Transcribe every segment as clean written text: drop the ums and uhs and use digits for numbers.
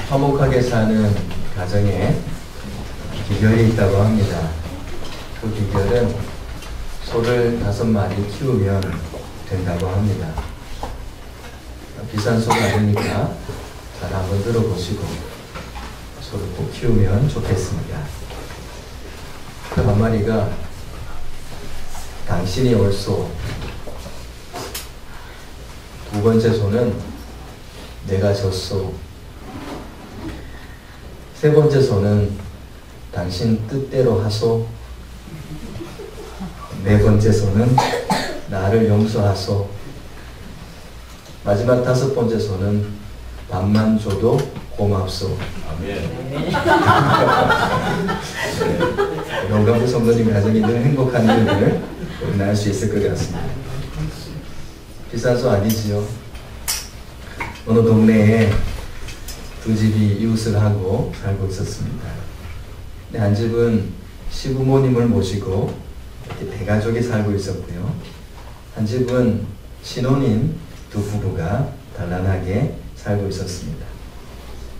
화목하게 사는 가정에 비결이 있다고 합니다. 그 비결은 소를 5마리 키우면 된다고 합니다. 비싼 소가 아니니까 잘 한번 들어보시고 소를 꼭 키우면 좋겠습니다. 그 한 마리가 당신이 올 소, 두 번째 소는 내가 졌소, 세 번째 소는 당신 뜻대로 하소, 네 번째 소는 나를 용서하소, 마지막 5번째 소는 밥만 줘도 고맙소. 아멘. 영감부 성도님 가정이 늘 행복한 일을 우리는 알 수 있을 것 같습니다. 비싼 소 아니지요? 어느 동네에 두 집이 이웃을 하고 살고 있었습니다. 근데 한 집은 시부모님을 모시고 이렇게 대가족이 살고 있었고요. 한 집은 신혼인 두 부부가 단란하게 살고 있었습니다.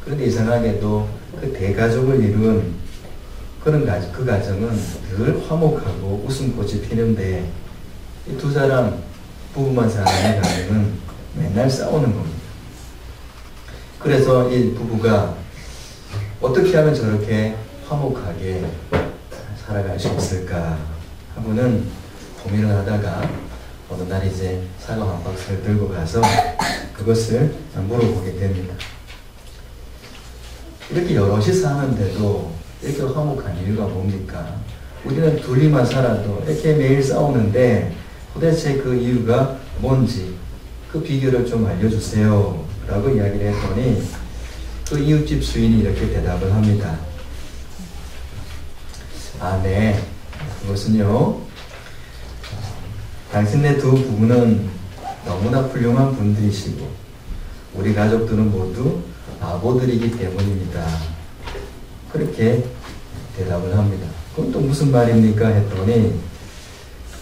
그런데 이상하게도 그 대가족을 이룬 그 가정은 늘 화목하고 웃음꽃이 피는데 이 두 사람 부부만 사는 가정은 맨날 싸우는 겁니다. 그래서 이 부부가 어떻게 하면 저렇게 화목하게 살아갈 수 있을까 하고는 고민을 하다가 어느 날 이제 사과 한 박스를 들고 가서 그것을 물어보게 됩니다. 이렇게 여럿이 사는데도 이렇게 화목한 이유가 뭡니까? 우리는 둘이만 살아도 이렇게 매일 싸우는데 도대체 그 이유가 뭔지 그 비결을 좀 알려주세요 라고 이야기를 했더니 그 이웃집 주인이 이렇게 대답을 합니다. 아, 네. 그것은요, 당신네 두 부부는 너무나 훌륭한 분들이시고 우리 가족들은 모두 바보들이기 때문입니다. 그렇게 대답을 합니다. 그건 또 무슨 말입니까? 했더니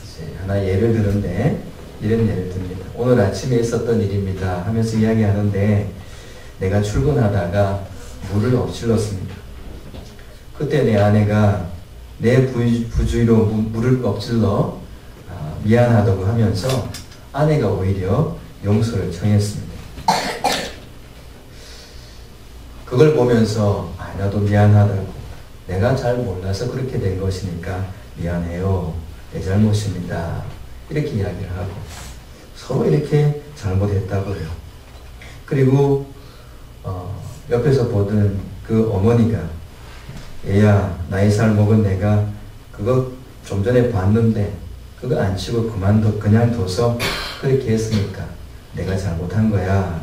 이제 하나 예를 드는데 이런 예를 듭니다. 오늘 아침에 있었던 일입니다 하면서 이야기하는데 내가 출근하다가 물을 엎질렀습니다. 그때 내 아내가 내 부주의로 물을 엎질러 미안하다고 하면서 아내가 오히려 용서를 청했습니다. 그걸 보면서 나도 미안하다고, 내가 잘 몰라서 그렇게 된 것이니까 미안해요, 내 잘못입니다, 이렇게 이야기를 하고 서로 이렇게 잘못했다고요. 그리고 옆에서 보던 그 어머니가 얘야, 나이 살 먹은 내가 그거 좀 전에 봤는데 그거 안 치고 그냥 둬서 그렇게 했으니까 내가 잘못한 거야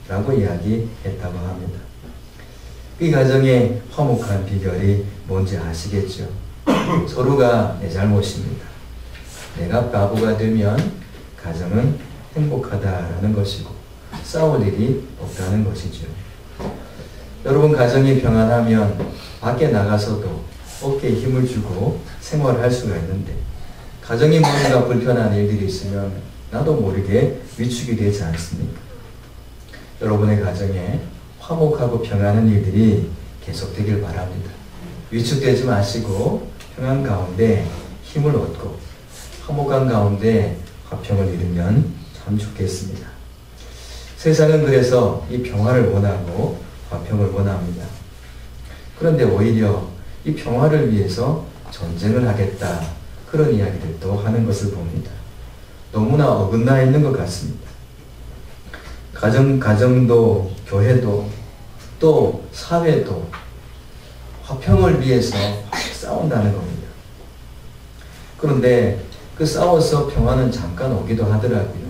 라고 이야기했다고 합니다. 이 가정의 화목한 비결이 뭔지 아시겠죠? 서로가 내 잘못입니다. 내가 바보가 되면 가정은 행복하다라는 것이고 싸울 일이 없다는 것이죠. 여러분, 가정이 평안하면 밖에 나가서도 어깨에 힘을 주고 생활할 수가 있는데 가정이 뭔가 불편한 일들이 있으면 나도 모르게 위축이 되지 않습니까? 여러분의 가정에 화목하고 평안한 일들이 계속되길 바랍니다. 위축되지 마시고 평안 가운데 힘을 얻고 화목한 가운데 화평을 이루면 참 좋겠습니다. 세상은 그래서 이 평화를 원하고 화평을 원합니다. 그런데 오히려 이 평화를 위해서 전쟁을 하겠다, 그런 이야기들도 하는 것을 봅니다. 너무나 어긋나 있는 것 같습니다. 가정도 교회도 또 사회도 화평을 위해서 싸운다는 겁니다. 그런데 그 싸워서 평화는 잠깐 오기도 하더라고요.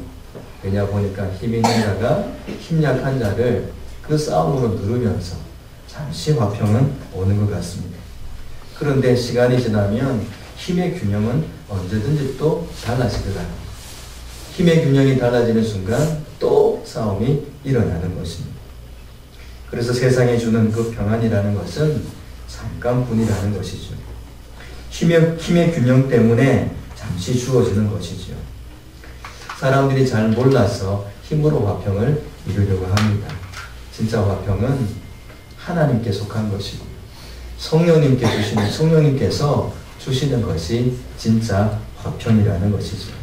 왜냐 보니까 힘 있는 자가 힘 약한 자를 그 싸움으로 누르면서 잠시 화평은 오는 것 같습니다. 그런데 시간이 지나면 힘의 균형은 언제든지 또 달라지더라고요. 힘의 균형이 달라지는 순간 또 싸움이 일어나는 것입니다. 그래서 세상에 주는 그 평안이라는 것은 잠깐뿐이라는 것이죠. 힘의 균형 때문에 잠시 주어지는 것이죠. 사람들이 잘 몰라서 힘으로 화평을 이루려고 합니다. 진짜 화평은 하나님께 속한 것이고 성령님께서 주시는 것이 진짜 화평이라는 것이죠.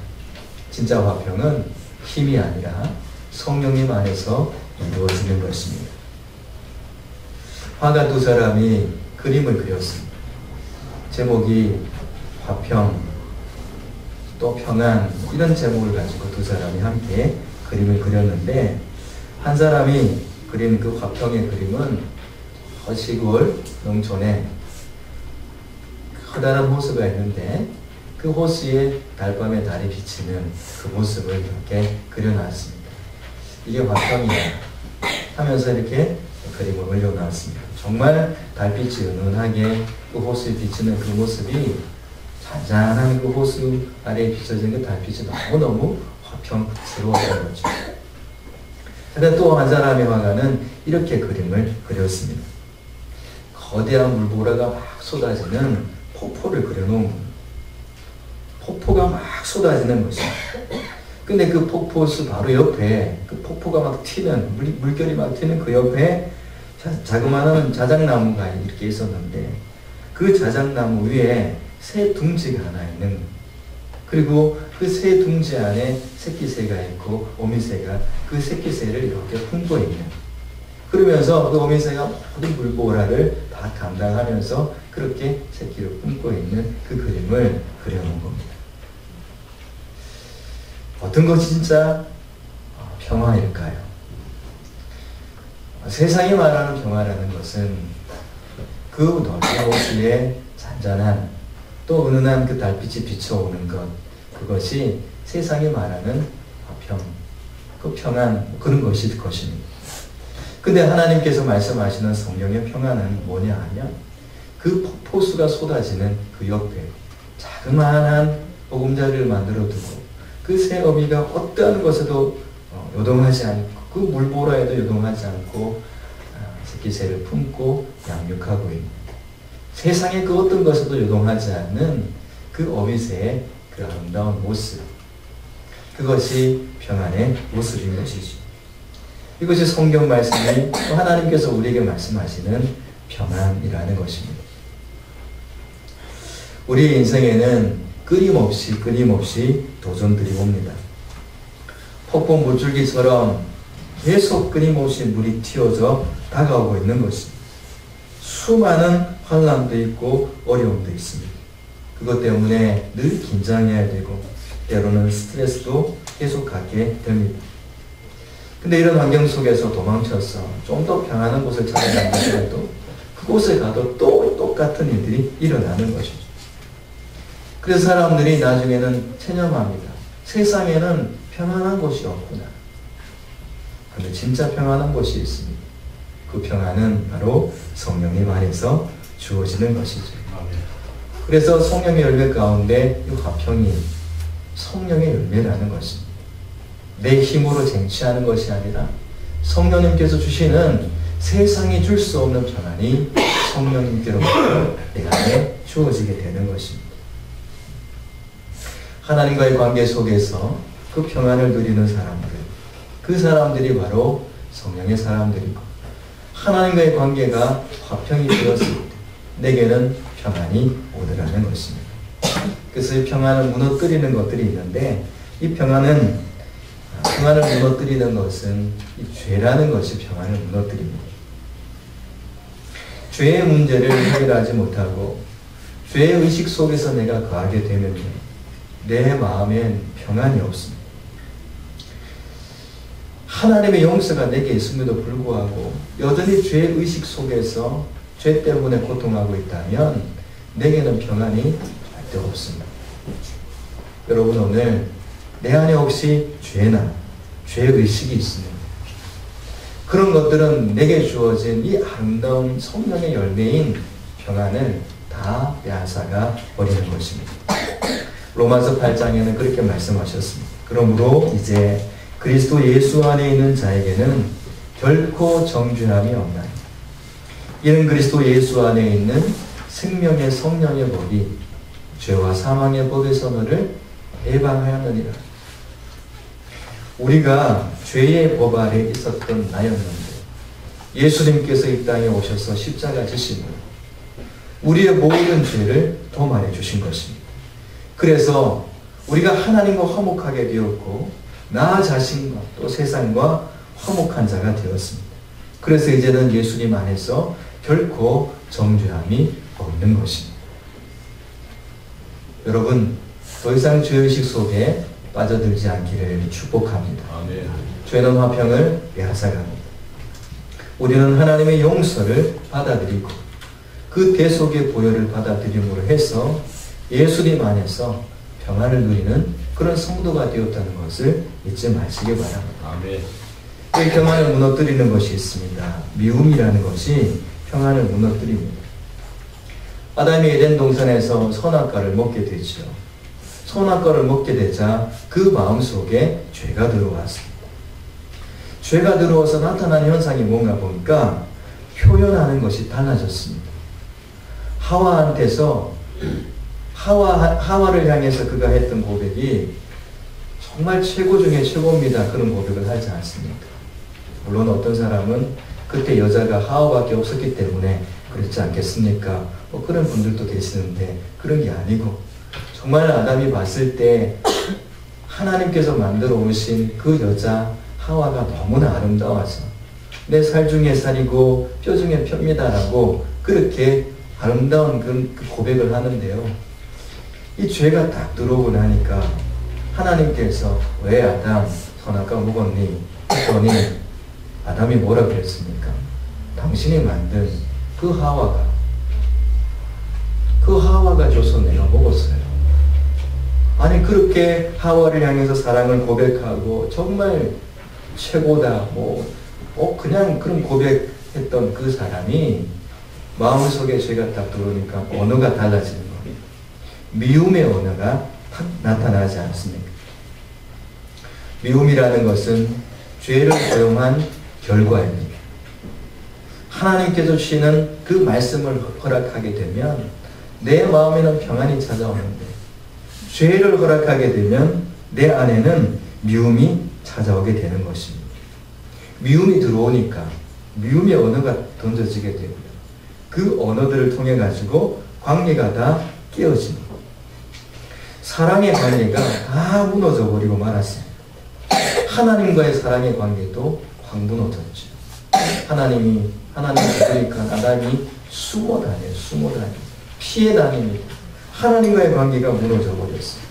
진짜 화평은 힘이 아니라 성령님 안에서 이루어지는 것입니다. 화가 두 사람이 그림을 그렸습니다. 제목이 화평, 또 평안, 이런 제목을 가지고 두 사람이 함께 그림을 그렸는데, 한 사람이 그린 그 화평의 그림은 시골 농촌에 커다란 호수가 있는데 그 호수에 달밤에 달이 비치는 그 모습을 이렇게 그려놨습니다. 이게 화평이야 하면서 이렇게 그림을 올려놨습니다. 정말 달빛이 은은하게 그 호수에 비치는 그 모습이, 잔잔한 그 호수 아래에 비춰진 그 달빛이 너무너무 화평스러웠던 거죠. 그런데 또 한 사람의 화가는 이렇게 그림을 그렸습니다. 거대한 물보라가 막 쏟아지는 폭포를 그려놓은 겁니다. 폭포가 막 쏟아지는 것입니다. 근데 그 폭포수 바로 옆에, 그 폭포가 막 튀는, 물결이 막 튀는 그 옆에 자그마한 자작나무가 이렇게 있었는데, 그 자작나무 위에 새 둥지가 하나 있는 거예요. 그리고 그 새 둥지 안에 새끼새가 있고 어미새가 그 새끼새를 이렇게 품고 있는, 그러면서 그 어미새가 모든 물보라를 다 감당하면서 그렇게 새끼를 품고 있는 그 그림을 그려놓은 겁니다. 어떤 것이 진짜 평화일까요? 세상이 말하는 평화라는 것은 그 넓은 호수에 잔잔한 또 은은한 그 달빛이 비춰오는 것, 그것이 세상이 말하는 화평, 그 평안, 그런 것일 것입니다. 근데 하나님께서 말씀하시는 성령의 평안은 뭐냐 하면, 그 폭포수가 쏟아지는 그 옆에 자그마한 보금자리를 만들어 두고 그 새 어미가 어떠한 것에도 요동하지 않고, 그 물보라에도 요동하지 않고 새끼새를 품고 양육하고 있는, 세상의 그 어떤 것에도 요동하지 않는 그 어미새의 그 아름다운 모습, 그것이 평안의 모습인 것이죠. 이것이 성경 말씀이 또 하나님께서 우리에게 말씀하시는 평안이라는 것입니다. 우리 인생에는 끊임없이 도전들이 옵니다. 폭포 물줄기처럼 계속 끊임없이 물이 튀어져 다가오고 있는 것입니다. 수많은 환난도 있고 어려움도 있습니다. 그것 때문에 늘 긴장해야 되고 때로는 스트레스도 계속 갖게 됩니다. 근데 이런 환경 속에서 도망쳐서 좀 더 평안한 곳을 찾아간다고 그곳에 가도 또 똑같은 일들이 일어나는 것이죠. 그래서 사람들이 나중에는 체념합니다. 세상에는 평안한 곳이 없구나. 그런데 진짜 평안한 곳이 있습니다. 그 평안은 바로 성령님 안에서 주어지는 것이죠. 그래서 성령의 열매 가운데 이 화평이 성령의 열매라는 것입니다. 내 힘으로 쟁취하는 것이 아니라 성령님께서 주시는 세상이 줄 수 없는 평안이 성령님께로부터 내 안에 주어지게 되는 것입니다. 하나님과의 관계 속에서 그 평안을 누리는 사람들, 그 사람들이 바로 성령의 사람들이고, 하나님과의 관계가 화평이 되었을 때 내게는 평안이 오더라는 것입니다. 그래서 이 평안을 무너뜨리는 것들이 있는데, 이 평안을 무너뜨리는 것은 이 죄라는 것이 평안을 무너뜨립니다. 죄의 문제를 해결하지 못하고 죄의 의식 속에서 내가 거하게 되면 내 마음엔 평안이 없습니다. 하나님의 용서가 내게 있음에도 불구하고 여전히 죄의 의식 속에서 죄 때문에 고통하고 있다면 내게는 평안이 절대 없습니다. 여러분, 오늘 내 안에 혹시 죄나 죄의식이 있습니다. 그런 것들은 내게 주어진 이 아름다운 성령의 열매인 평안을 다 빼앗아가 버리는 것입니다. 로마서 8장에는 그렇게 말씀하셨습니다. 그러므로 이제 그리스도 예수 안에 있는 자에게는 결코 정죄함이 없나니 이는 그리스도 예수 안에 있는 생명의 성령의 법이 죄와 사망의 법에서 너를 해방하였느니라. 우리가 죄의 법 아래 있었던 나였는데 예수님께서 이 땅에 오셔서 십자가 지심으로 우리의 모든 죄를 도말해 주신 것입니다. 그래서 우리가 하나님과 화목하게 되었고 나 자신과 또 세상과 화목한 자가 되었습니다. 그래서 이제는 예수님 안에서 결코 정죄함이 없는 것입니다. 여러분, 더 이상 죄의식 속에 빠져들지 않기를 축복합니다. 아멘. 죄는 화평을 빼앗아갑니다. 우리는 하나님의 용서를 받아들이고 그 대속의 보혈을 받아들임으로 해서 예수님 안에서 평안을 누리는 그런 성도가 되었다는 것을 잊지 마시기 바랍니다. 아멘. 이 평안을 무너뜨리는 것이 있습니다. 미움이라는 것이 평안을 무너뜨립니다. 아담이 에덴 동산에서 선악과를 먹게 되죠. 선악과를 먹게 되자 그 마음속에 죄가 들어왔습니다. 죄가 들어와서 나타난 현상이 뭔가 보니까 표현하는 것이 달라졌습니다. 하와한테서 하와를 향해서 그가 했던 고백이 정말 최고 중에 최고입니다. 그런 고백을 하지 않습니까? 물론 어떤 사람은 그때 여자가 하와밖에 없었기 때문에 그렇지 않겠습니까? 그런 분들도 계시는데 그런 게 아니고 정말 아담이 봤을 때 하나님께서 만들어 오신 그 여자 하와가 너무나 아름다워서 내 살 중에 살이고 뼈 중에 뼈입니다라고 그렇게 아름다운 그 고백을 하는데요. 이 죄가 딱 들어오고 나니까 하나님께서 왜 아담 선악과 먹었니? 했더니 아담이 뭐라 그랬습니까? 당신이 만든 그 하와가 줘서 내가 먹었어요. 아니 그렇게 하와를 향해서 사랑을 고백하고 정말 최고다 그냥 그런 고백했던 그 사람이 마음속에 죄가 딱 들어오니까 언어가 달라지는 겁니다. 미움의 언어가 탁 나타나지 않습니까? 미움이라는 것은 죄를 허용한 결과입니다. 하나님께서 주시는 그 말씀을 허락하게 되면 내 마음에는 평안이 찾아오는데 죄를 허락하게 되면 내 안에는 미움이 찾아오게 되는 것입니다. 미움이 들어오니까 미움의 언어가 던져지게 되고요. 그 언어들을 통해 가지고 관계가 다 깨어집니다. 사랑의 관계가 다 무너져 버리고 말았습니다. 하나님과의 사랑의 관계도 확 무너졌죠. 하나님을 그러니까 아담이 숨어 다녀요. 피해 다닙니다. 하나님과의 관계가 무너져 버렸어요.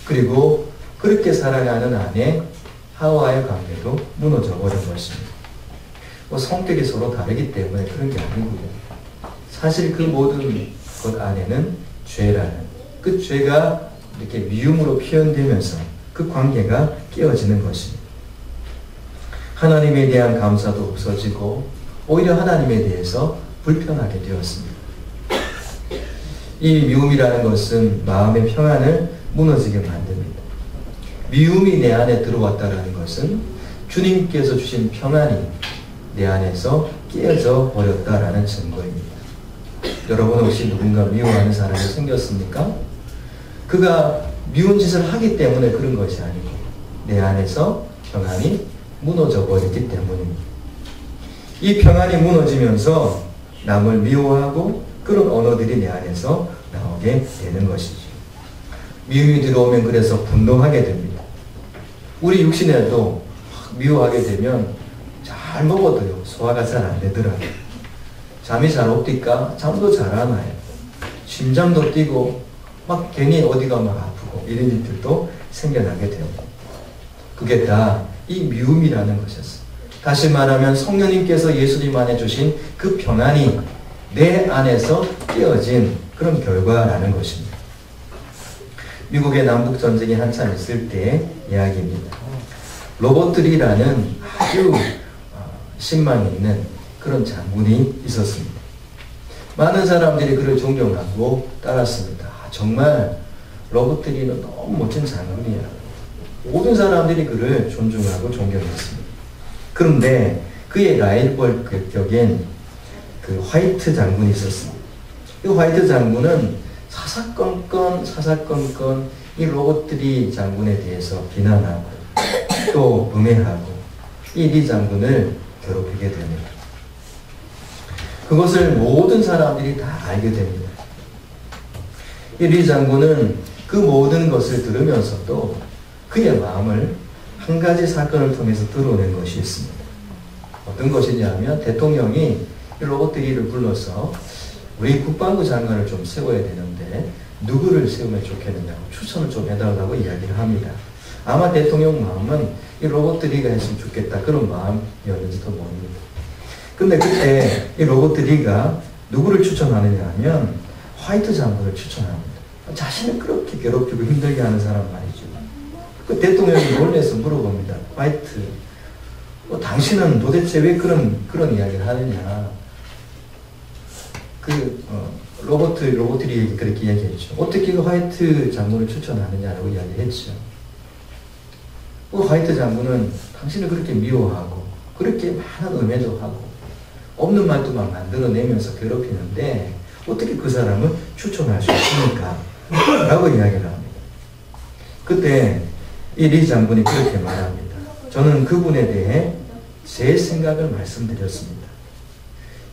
그리고 그렇게 살아가는 아내 하와의 관계도 무너져 버린 것입니다. 성격이 서로 다르기 때문에 그런 게 아니고요. 사실 그 모든 것 안에는 죄라는 그 죄가 이렇게 미움으로 표현되면서 그 관계가 깨어지는 것입니다. 하나님에 대한 감사도 없어지고 오히려 하나님에 대해서 불편하게 되었습니다. 이 미움이라는 것은 마음의 평안을 무너지게 만듭니다. 미움이 내 안에 들어왔다는 것은 주님께서 주신 평안이 내 안에서 깨어져 버렸다라는 증거입니다. 여러분 혹시 누군가 미워하는 사람이 생겼습니까? 그가 미운 짓을 하기 때문에 그런 것이 아니고 내 안에서 평안이 무너져 버렸기 때문입니다. 이 평안이 무너지면서 남을 미워하고 그런 언어들이 내 안에서 나오게 되는 것이죠. 미움이 들어오면 그래서 분노하게 됩니다. 우리 육신에도 미워하게 되면 잘 먹어도요 소화가 잘 안 되더라고요. 잠이 잘 없니까 잠도 잘 안 와요. 심장도 뛰고 막 괜히 어디가 막 아프고 이런 일들도 생겨나게 됩니다. 그게 다 이 미움이라는 것이었어요. 다시 말하면 성령님께서 예수님 안에 주신 그 평안이 내 안에서 깨어진 그런 결과라는 것입니다. 미국의 남북전쟁이 한참 있을 때의 이야기입니다. 로버트리라는 아주 신망 있는 그런 장군이 있었습니다. 많은 사람들이 그를 존경하고 따랐습니다. 정말 로버트리는 너무 멋진 장군이야. 모든 사람들이 그를 존중하고 존경했습니다. 그런데 그의 라이벌격인 그 화이트 장군이 있었습니다. 이 화이트 장군은 사사건건 이 로버트리 장군에 대해서 비난하고 또 음해하고 이 리 장군을 괴롭히게 됩니다. 그것을 모든 사람들이 다 알게 됩니다. 이 리 장군은 그 모든 것을 들으면서도 그의 마음을 한 가지 사건을 통해서 드러낸 것이 있습니다. 어떤 것이냐면 대통령이 로봇들이를 불러서 우리 국방부 장관을 좀 세워야 되는데 누구를 세우면 좋겠느냐고 추천을 좀 해달라고 이야기를 합니다. 아마 대통령 마음은 이 로봇들이가 했으면 좋겠다 그런 마음이었는지도 모릅니다. 근데 그때 이 로봇들이가 누구를 추천하느냐 하면 화이트 장군을 추천합니다. 자신을 그렇게 괴롭히고 힘들게 하는 사람 말이죠. 그 대통령이 놀라서 물어봅니다. 화이트, 당신은 도대체 왜 그런 이야기를 하느냐. 로봇들이 그렇게 이야기했죠. 어떻게 그 화이트 장군을 추천하느냐라고 이야기했죠. 그 화이트 장군은 당신을 그렇게 미워하고, 그렇게 많은 음해도 하고, 없는 말도만 만들어내면서 괴롭히는데, 어떻게 그 사람을 추천할 수 있습니까? 라고 이야기를 합니다. 그때 이 리 장군이 그렇게 말합니다. 저는 그분에 대해 제 생각을 말씀드렸습니다.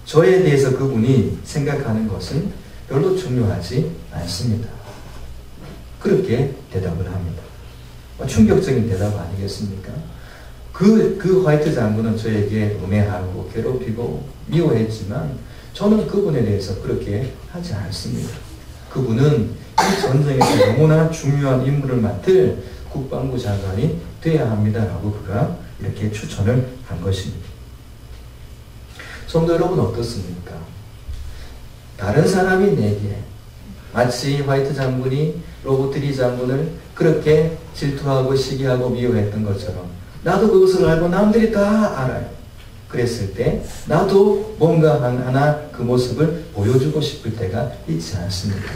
저에 대해서 그분이 생각하는 것은 별로 중요하지 않습니다. 그렇게 대답을 합니다. 충격적인 대답 아니겠습니까? 그 화이트 장군은 저에게 음해하고 괴롭히고 미워했지만 저는 그분에 대해서 그렇게 하지 않습니다. 그분은 이 전쟁에서 너무나 중요한 임무를 맡을 국방부 장관이 되어야 합니다라고 그가 이렇게 추천을 한 것입니다. 성도 여러분 어떻습니까? 다른 사람이 내게 마치 화이트 장군이 로봇리 장군을 그렇게 질투하고 시기하고 미워했던 것처럼 나도 그것을 알고 남들이 다 알아요. 그랬을 때 나도 뭔가 하나 그 모습을 보여주고 싶을 때가 있지 않습니까?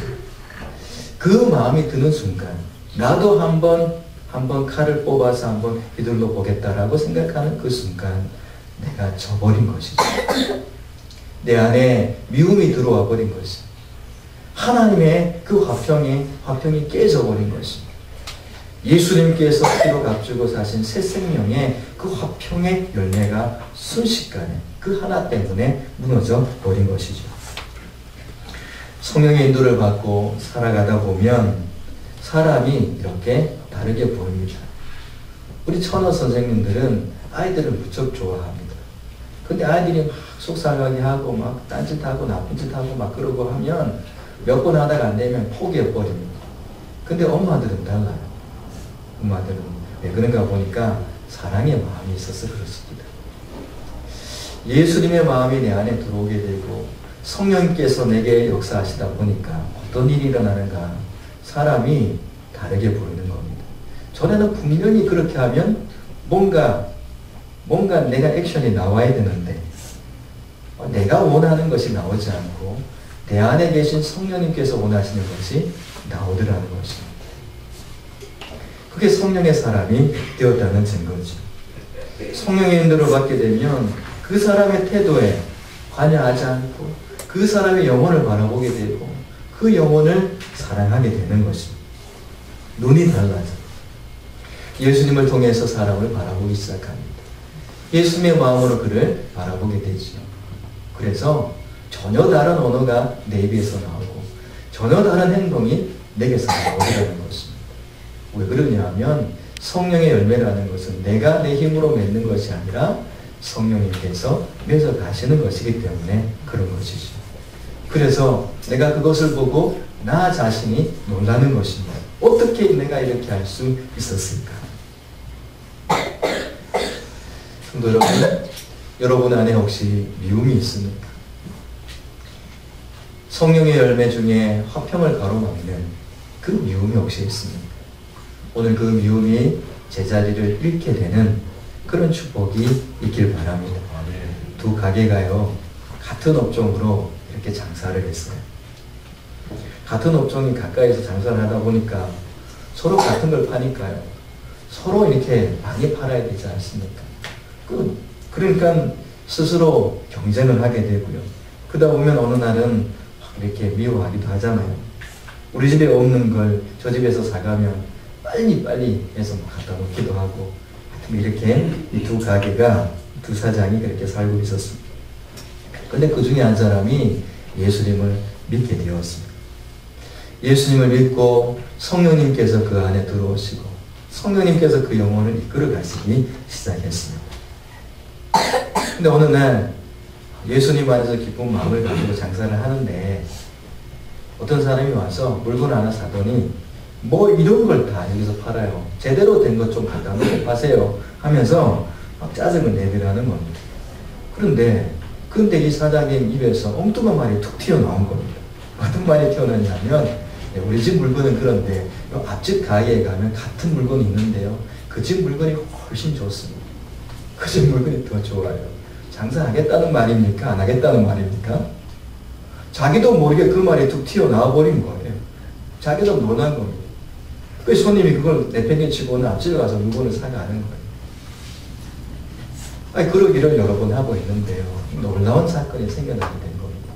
그 마음이 드는 순간 나도 한번 칼을 뽑아서 한번 휘둘러 보겠다라고 생각하는 그 순간 내가 져버린 것이죠. 내 안에 미움이 들어와 버린 것이 하나님의 그 화평이 깨져버린 것입니다. 예수님께서 피로 값주고 사신 새 생명의 그 화평의 열매가 순식간에 그 하나 때문에 무너져 버린 것이죠. 성령의 인도를 받고 살아가다 보면 사람이 이렇게 다르게 보입니다. 우리 천어 선생님들은 아이들을 무척 좋아합니다. 근데 아이들이 막 속상하게 하고 막 딴짓하고 나쁜 짓하고 막 그러고 하면 몇 번 하다가 안 되면 포기해버립니다. 근데 엄마들은 달라요. 엄마들은 왜 그런가 보니까 사랑의 마음이 있어서 그렇습니다. 예수님의 마음이 내 안에 들어오게 되고 성령께서 내게 역사하시다 보니까 어떤 일이 일어나는가 사람이 다르게 보이는 겁니다. 전에는 분명히 그렇게 하면 뭔가 내가 액션이 나와야 되는데 내가 원하는 것이 나오지 않고 내 안에 계신 성령님께서 원하시는 것이 나오더라는 것입니다. 그게 성령의 사람이 되었다는 증거죠. 성령의 인도를 받게 되면 그 사람의 태도에 관여하지 않고 그 사람의 영혼을 바라보게 되고 그 영혼을 사랑하게 되는 것입니다. 눈이 달라져. 예수님을 통해서 사람을 바라보기 시작합니다. 예수님의 마음으로 그를 바라보게 되죠. 그래서 전혀 다른 언어가 내 입에서 나오고 전혀 다른 행동이 내게서 나오더라는 것입니다. 왜 그러냐 하면 성령의 열매라는 것은 내가 내 힘으로 맺는 것이 아니라 성령님께서 맺어 가시는 것이기 때문에 그런 것이죠. 그래서 내가 그것을 보고 나 자신이 놀라는 것입니다. 어떻게 내가 이렇게 할 수 있었을까? 성도 여러분, 여러분 안에 혹시 미움이 있습니까? 성령의 열매 중에 화평을 가로막는 그 미움이 혹시 있습니까? 오늘 그 미움이 제자리를 잃게 되는 그런 축복이 있길 바랍니다. 두 가게가요, 같은 업종으로 이렇게 장사를 했어요. 같은 업종이 가까이서 장사를 하다 보니까 서로 같은 걸 파니까요. 서로 이렇게 많이 팔아야 되지 않습니까? 그러니까 스스로 경쟁을 하게 되고요. 그러다 보면 어느 날은 이렇게 미워하기도 하잖아요. 우리 집에 없는 걸 저 집에서 사가면 빨리 해서 갖다 놓기도 하고, 하여튼 이렇게 이 두 가게가 두 사장이 그렇게 살고 있었습니다. 근데 그 중에 한 사람이 예수님을 믿게 되었습니다. 예수님을 믿고 성령님께서 그 안에 들어오시고 성령님께서 그 영혼을 이끌어 가시기 시작했습니다. 근데 어느 날 예수님 안에서 기쁜 마음을 가지고 장사를 하는데 어떤 사람이 와서 물건 하나 사더니 뭐 이런 걸 다 여기서 팔아요. 제대로 된 것 좀 갖다 놓고 파세요 하면서 막 짜증을 내더라는 겁니다. 그런데 이 사장님 입에서 엉뚱한 말이 툭 튀어나온 겁니다. 어떤 말이 튀어나왔냐면 우리 집 물건은 그런데 앞집 가게에 가면 같은 물건이 있는데요. 그 집 물건이 훨씬 좋습니다. 그 집 물건이 더 좋아요. 장사하겠다는 말입니까? 안 하겠다는 말입니까? 자기도 모르게 그 말이 툭 튀어나와 버린 거예요. 자기도 논한 겁니다. 그 손님이 그걸 내팽개치고는 앞집에 가서 물건을 사가는 거예요. 아니, 그러기를 여러 번 하고 있는데요. 놀라운 사건이 생겨나게 된 겁니다.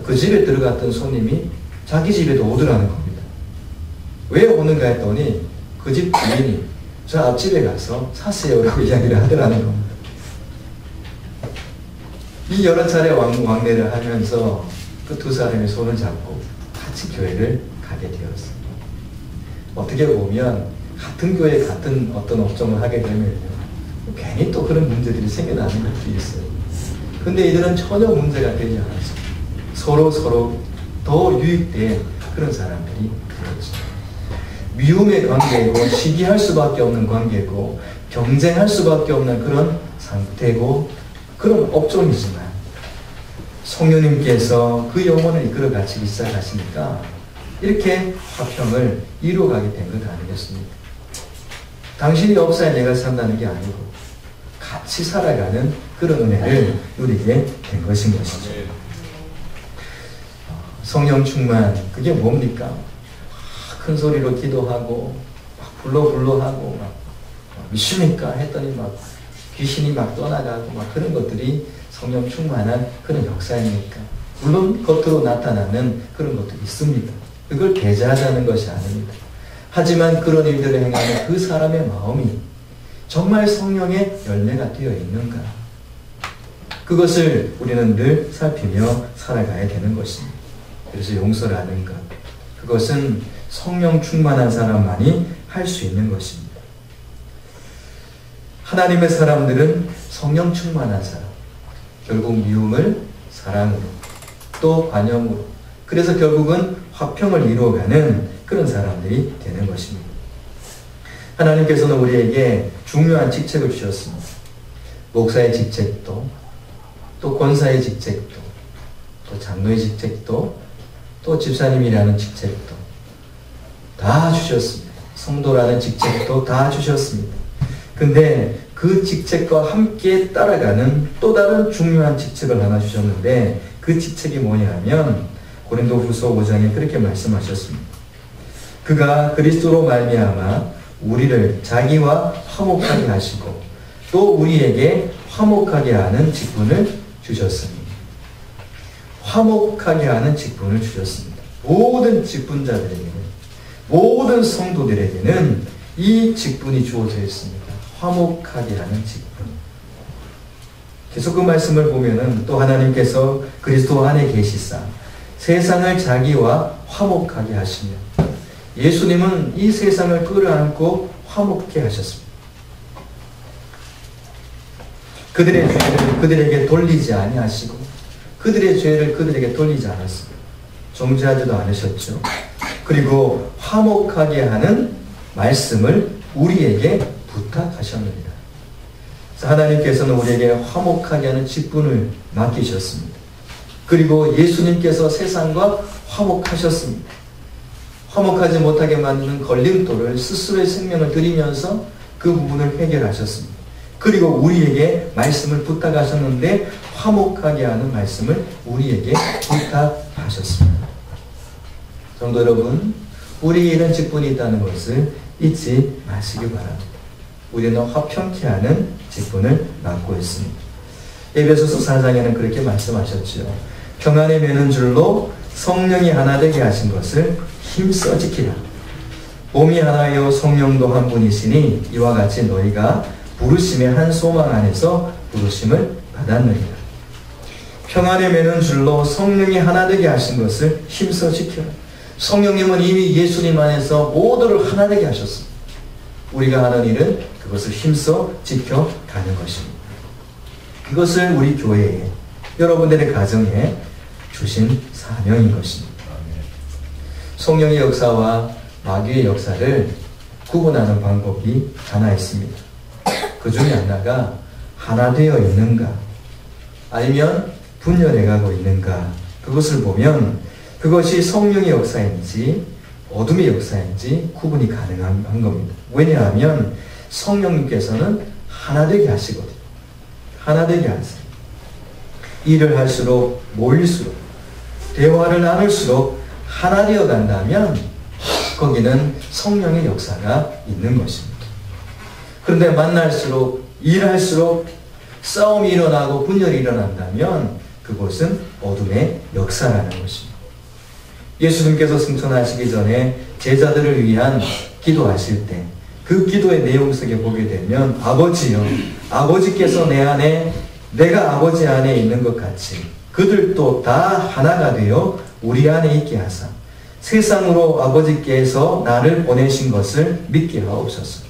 그 집에 들어갔던 손님이 자기 집에도 오더라는 겁니다. 왜 오는가 했더니 그 집 주인이 저 앞집에 가서 사세요라고 이야기를 하더라는 겁니다. 이 여러 차례 왕래를 하면서 그 두 사람이 손을 잡고 같이 교회를 가게 되었습니다. 어떻게 보면 같은 교회 같은 어떤 업종을 하게 되면 괜히 또 그런 문제들이 생겨나는 것도 있어요. 근데 이들은 전혀 문제가 되지 않았습니다. 서로 더 유익된 그런 사람들이 되었죠. 미움의 관계고 시기할 수밖에 없는 관계고 경쟁할 수밖에 없는 그런 상태고 그런 업종이지만 성령님께서 그 영혼을 이끌어 가시기 시작하시니까 이렇게 화평을 이루어가게 된 것 아니겠습니까? 당신이 없어야 내가 산다는 게 아니고 같이 살아가는 그런 은혜를 누리게 된 것인 것이죠. 성령 충만, 그게 뭡니까? 큰 소리로 기도하고 막 불러하고 막 믿습니까? 했더니 막 귀신이 막 떠나가고 막 그런 것들이 성령 충만한 그런 역사입니까? 물론 겉으로 나타나는 그런 것도 있습니다. 그걸 배제하자는 것이 아닙니다. 하지만 그런 일들을 행하는 그 사람의 마음이 정말 성령의 열매가 되어 있는가? 그것을 우리는 늘 살피며 살아가야 되는 것입니다. 그래서 용서라는 것, 그것은 성령 충만한 사람만이 할 수 있는 것입니다. 하나님의 사람들은 성령 충만한 사람, 결국 미움을 사랑으로 또 관용으로, 그래서 결국은 화평을 이루어가는 그런 사람들이 되는 것입니다. 하나님께서는 우리에게 중요한 직책을 주셨습니다. 목사의 직책도, 또 권사의 직책도, 또 장로의 직책도, 또 집사님이라는 직책도 다 주셨습니다. 성도라는 직책도 다 주셨습니다. 근데 그 직책과 함께 따라가는 또 다른 중요한 직책을 하나 주셨는데 그 직책이 뭐냐면 고린도후서 5장에 그렇게 말씀하셨습니다. 그가 그리스도로 말미암아 우리를 자기와 화목하게 하시고 또 우리에게 화목하게 하는 직분을 주셨습니다. 화목하게 하는 직분을 주셨습니다. 모든 직분자들에게는, 모든 성도들에게는 이 직분이 주어져 있습니다. 화목하게 하는 직분. 계속 그 말씀을 보면은 또 하나님께서 그리스도 안에 계시사 세상을 자기와 화목하게 하시며, 예수님은 이 세상을 끌어안고 화목케 하셨습니다. 그들의 죄를 그들에게 돌리지 아니하시고 그들의 죄를 그들에게 돌리지 않았습니다. 정죄하지도 않으셨죠. 그리고 화목하게 하는 말씀을 우리에게 부탁하셨느니라. 하나님께서는 우리에게 화목하게 하는 직분을 맡기셨습니다. 그리고 예수님께서 세상과 화목하셨습니다. 화목하지 못하게 만드는 걸림돌을 스스로의 생명을 드리면서 그 부분을 해결하셨습니다. 그리고 우리에게 말씀을 부탁하셨는데 화목하게 하는 말씀을 우리에게 부탁하셨습니다. 성도 여러분, 우리에게 이런 직분이 있다는 것을 잊지 마시기 바랍니다. 우리는 화평케 하는 직분을 맡고 있습니다. 에베소서 4장에는 그렇게 말씀하셨죠. 평안에 매는 줄로 성령이 하나 되게 하신 것을 힘써 지키라. 몸이 하나요 성령도 한 분이시니 이와 같이 너희가 부르심의 한 소망 안에서 부르심을 받았느니라. 평안에 매는 줄로 성령이 하나 되게 하신 것을 힘써 지켜라. 성령님은 이미 예수님 안에서 모두를 하나 되게 하셨습니다. 우리가 하는 일은 그것을 힘써 지켜가는 것입니다. 그것을 우리 교회에, 여러분들의 가정에 주신 사명인 것입니다. 성령의 역사와 마귀의 역사를 구분하는 방법이 하나 있습니다. 그 중에 하나가 하나 되어 있는가, 아니면 분열해가고 있는가, 그것을 보면 그것이 성령의 역사인지 어둠의 역사인지 구분이 가능한 겁니다. 왜냐하면 성령님께서는 하나 되게 하시거든요. 하나 되게 하세요. 일을 할수록, 모일수록, 대화를 나눌수록 하나 되어 간다면 거기는 성령의 역사가 있는 것입니다. 그런데 만날수록, 일할수록 싸움이 일어나고 분열이 일어난다면 그것은 어둠의 역사라는 것입니다. 예수님께서 승천하시기 전에 제자들을 위한 기도하실 때 그 기도의 내용 속에 보게 되면 아버지여, 아버지께서 내 안에, 내가 아버지 안에 있는 것 같이 그들도 다 하나가 되어 우리 안에 있게 하사 세상으로 아버지께서 나를 보내신 것을 믿게 하옵소서.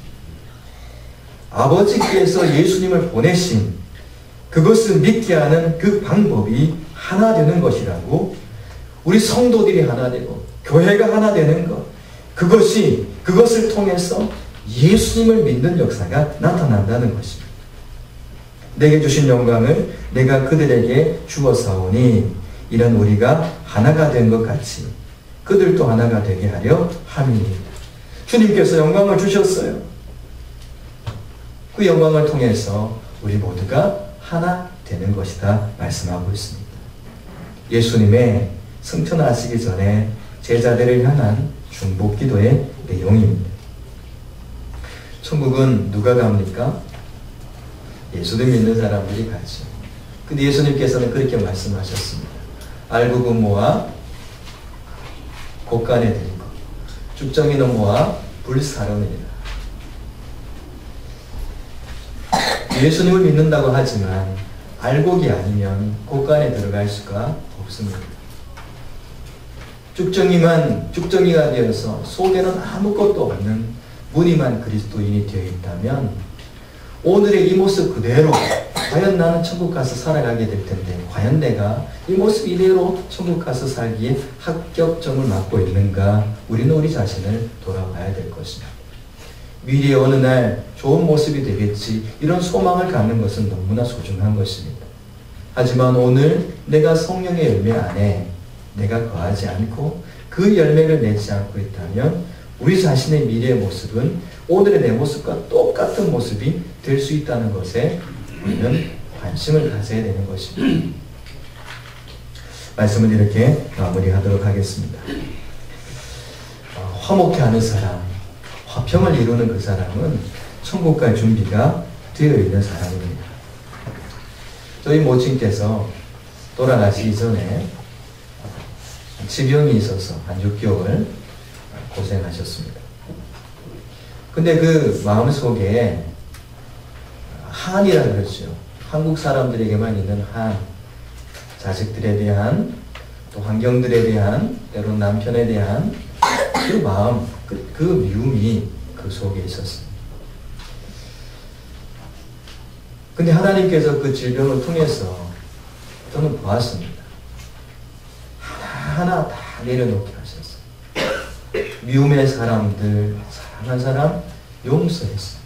아버지께서 예수님을 보내신 그것을 믿게 하는 그 방법이 하나 되는 것이라고, 우리 성도들이 하나 되고 교회가 하나 되는 것, 그것을 통해서 예수님을 믿는 역사가 나타난다는 것입니다. 내게 주신 영광을 내가 그들에게 주었사오니 이런 우리가 하나가 된 것 같이 그들도 하나가 되게 하려 함이니. 주님께서 영광을 주셨어요. 그 영광을 통해서 우리 모두가 하나 되는 것이다 말씀하고 있습니다. 예수님의 승천하시기 전에 제자들을 향한 중보 기도의 내용입니다. 천국은 누가 갑니까? 예수를 믿는 사람들이 가죠. 근데 예수님께서는 그렇게 말씀하셨습니다. 알곡은 모아 곳간에 들고 죽정이는 모아 불사르느니라. 예수님을 믿는다고 하지만 알곡이 아니면 곳간에 들어갈 수가 없습니다. 죽정이가 되어서 속에는 아무것도 없는 무늬만 그리스도인이 되어 있다면 오늘의 이 모습 그대로 과연 나는 천국 가서 살아가게 될 텐데 과연 내가 이 모습 이대로 천국 가서 살기에 합격점을 맞고 있는가, 우리는 우리 자신을 돌아봐야 될 것입니다. 미래의 어느 날 좋은 모습이 되겠지, 이런 소망을 갖는 것은 너무나 소중한 것입니다. 하지만 오늘 내가 성령의 열매 안에 내가 거하지 않고 그 열매를 맺지 않고 있다면 우리 자신의 미래의 모습은 오늘의 내 모습과 똑같은 모습이 될 수 있다는 것에 우리는 관심을 가져야 되는 것입니다. 말씀을 이렇게 마무리하도록 하겠습니다. 화목해하는 사람, 화평을 이루는 그 사람은 천국 갈 준비가 되어 있는 사람입니다. 저희 모친께서 돌아가시기 전에 지병이 있어서 한 6개월 고생하셨습니다. 근데 그 마음속에 한이라 그러죠. 한국 사람들에게만 있는 한, 자식들에 대한, 또 환경들에 대한, 때론 남편에 대한 그 마음, 그 미움이 그 속에 있었습니다. 근데 하나님께서 그 질병을 통해서 저는 보았습니다. 하나하나 다 내려놓게 하셨어요. 미움의 사람들, 사랑한 사람 용서했어요.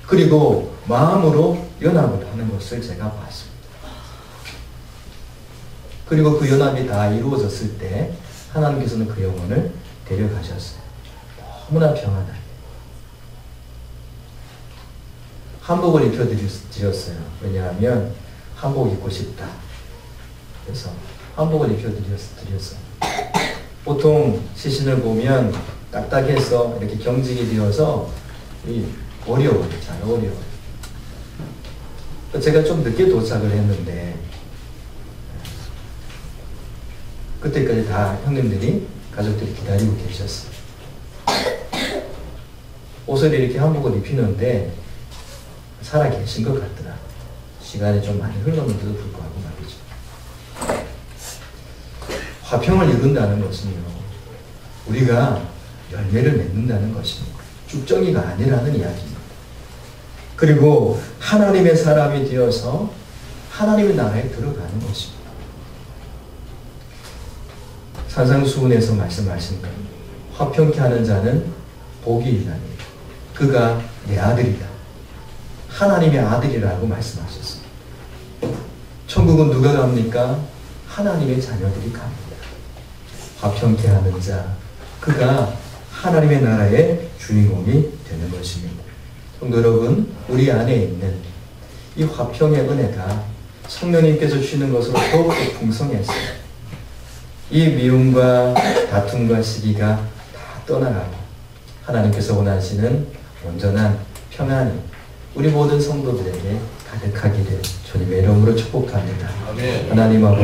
그리고 마음으로 연합을 하는 것을 제가 봤습니다. 그리고 그 연합이 다 이루어졌을 때 하나님께서는 그 영혼을 데려가셨어요. 너무나 평안하게. 한복을 입혀드렸어요. 왜냐하면 한복 입고 싶다. 그래서 한복을 입혀드렸어요. 보통 시신을 보면 딱딱해서 이렇게 경직이 되어서 어려워요. 잘 어려워요. 제가 좀 늦게 도착을 했는데 그때까지 다 형님들이, 가족들이 기다리고 계셨어요. 옷을 이렇게 한복을 입히는데 살아 계신 것 같더라. 시간이 좀 많이 흘렀는데도 불구하고 말이죠. 화평을 이룬다는 것은요, 우리가 열매를 맺는다는 것입니다. 쭉정이가 아니라는 이야기입니다. 그리고 하나님의 사람이 되어서 하나님의 나라에 들어가는 것입니다. 산상수훈에서 말씀하신 것, 화평케 하는 자는 복이 있나니 그가 내 아들이다. 하나님의 아들이라고 말씀하셨습니다. 천국은 누가 갑니까? 하나님의 자녀들이 갑니다. 화평케 하는 자, 그가 하나님의 나라의 주인공이 되는 것입니다. 성도 여러분, 우리 안에 있는 이 화평의 은혜가 성령님께서 주시는 것으로 더욱더 풍성해서요, 이 미움과 다툼과 시기가 다 떠나가고 하나님께서 원하시는 온전한 평안이 우리 모든 성도들에게 가득하기를 주님의 이름으로 축복합니다. 아멘. 하나님 아버지